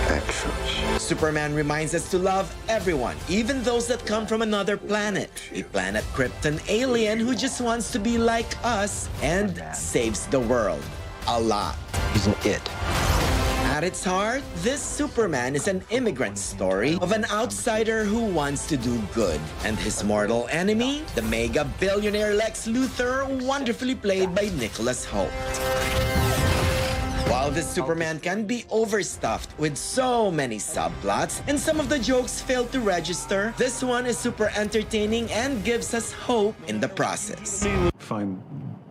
Actions. Superman reminds us to love everyone, even those that come from another planet. A planet Krypton alien who just wants to be like us and saves the world. A lot. He's an it. At its heart, this Superman is an immigrant story of an outsider who wants to do good. And his mortal enemy, the mega billionaire Lex Luthor, wonderfully played by Nicholas Hoult. While this Superman can be overstuffed with so many subplots and some of the jokes fail to register, this one is super entertaining and gives us hope in the process. Find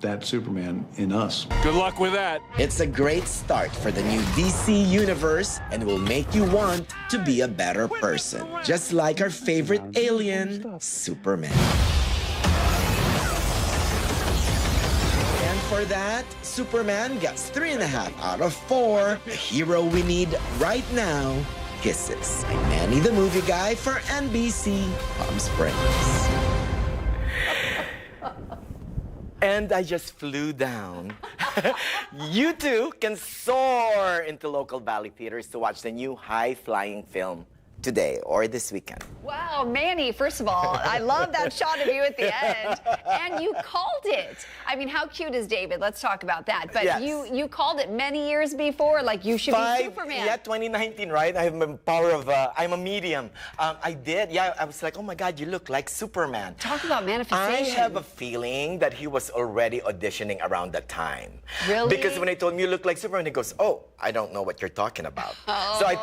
that Superman in us. Good luck with that. It's a great start for the new DC universe and will make you want to be a better person, just like our favorite alien, Superman. For that, Superman gets 3.5 out of 4. The hero we need right now, kisses. I'm Manny the Movie Guy for NBC Palm Springs. And I just flew down. You too can soar into local valley theaters to watch the new high-flying film, today or this weekend. Wow, Manny, first of all, I love that shot of you at the end. And you called it. I mean, how cute is David? Let's talk about that. But Yes. you called it many years before, like you should be Superman. Yeah, 2019, right? I have a power of, I'm a medium. I did, yeah, I was like, oh my God, you look like Superman. Talk about manifestation. I have a feeling that he was already auditioning around that time. Really? Because when I told him you look like Superman, he goes, oh, I don't know what you're talking about. Oh. So I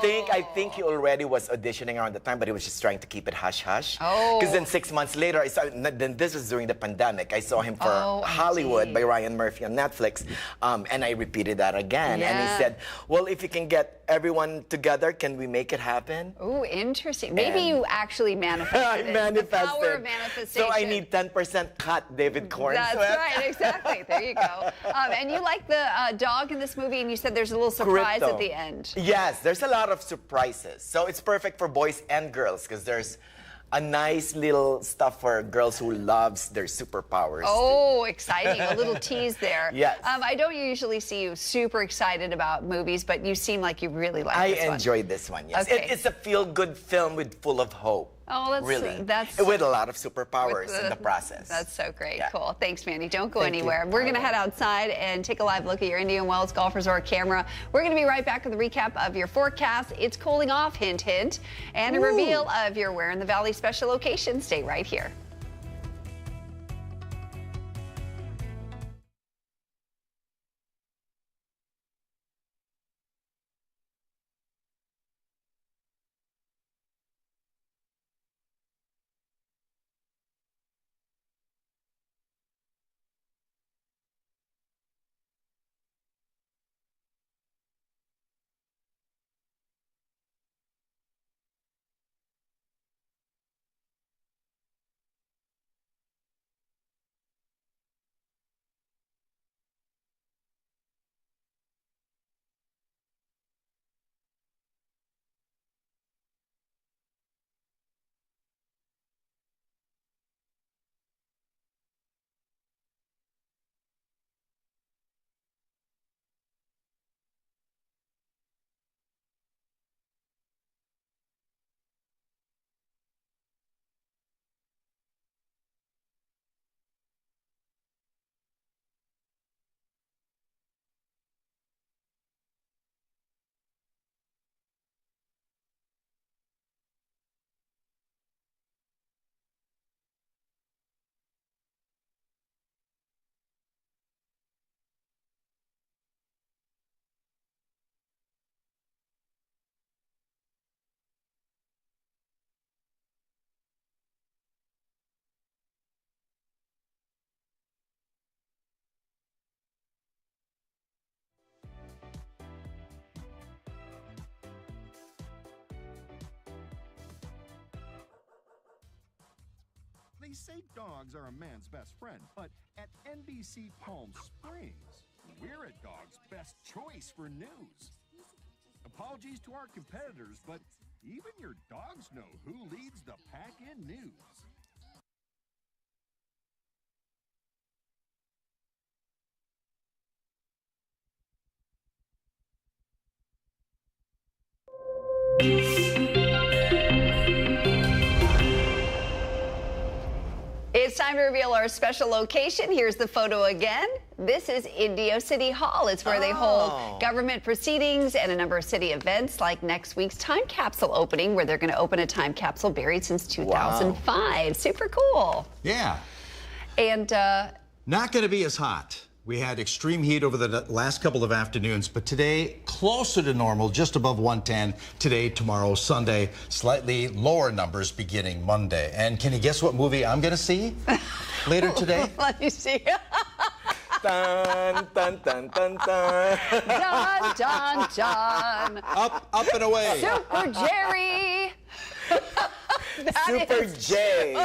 think he already was auditioning around the time, but he was just trying to keep it hush-hush. Oh. Because then 6 months later, then this was during the pandemic. I saw him for Hollywood by Ryan Murphy on Netflix, and I repeated that again. Yeah. And he said, well, if you can get everyone together, can we make it happen? Oh, interesting. Maybe you actually manifested I it. manifested. The power of manifestation. So I need 10% cut, David Corn. That's right, exactly. There you go. And you like the dog in this movie, and you said there's a little surprise Crypto. at the end. Yes, there's a lot of surprises. So it's perfect for boys and girls because there's a nice little stuff for girls who loves their superpowers. Oh, exciting. A little tease there. Yes. I don't usually see you super excited about movies, but you seem like you really like this one. I enjoyed this one, yes. Okay. It's a feel-good film with full of hope. Oh, that's really. That's with a lot of superpowers in the process. That's so great. Yeah. Cool. Thanks, Mandy. Don't go Thank you. anywhere. We're going to head outside and take a live look at your Indian Wells Golf Resort camera. We're going to be right back with a recap of your forecast. It's cooling off, hint, hint, and a reveal of your Where in the Valley special location. Stay right here. They say dogs are a man's best friend, but at NBC Palm Springs, we're a dog's best choice for news. Apologies to our competitors, but even your dogs know who leads the pack in news. It's time to reveal our special location. Here's the photo again. This is Indio City Hall. It's where they hold government proceedings and a number of city events, like next week's time capsule opening, where they're going to open a time capsule buried since 2005. Super cool. Yeah. And not going to be as hot. We had extreme heat over the last couple of afternoons, but today closer to normal, just above 110. Today, tomorrow, Sunday, slightly lower numbers beginning Monday. And can you guess what movie I'm going to see later today? Let me see. Dun, dun, dun, dun, dun. Dun, dun, dun. Up and away. Super Jerry. Super J.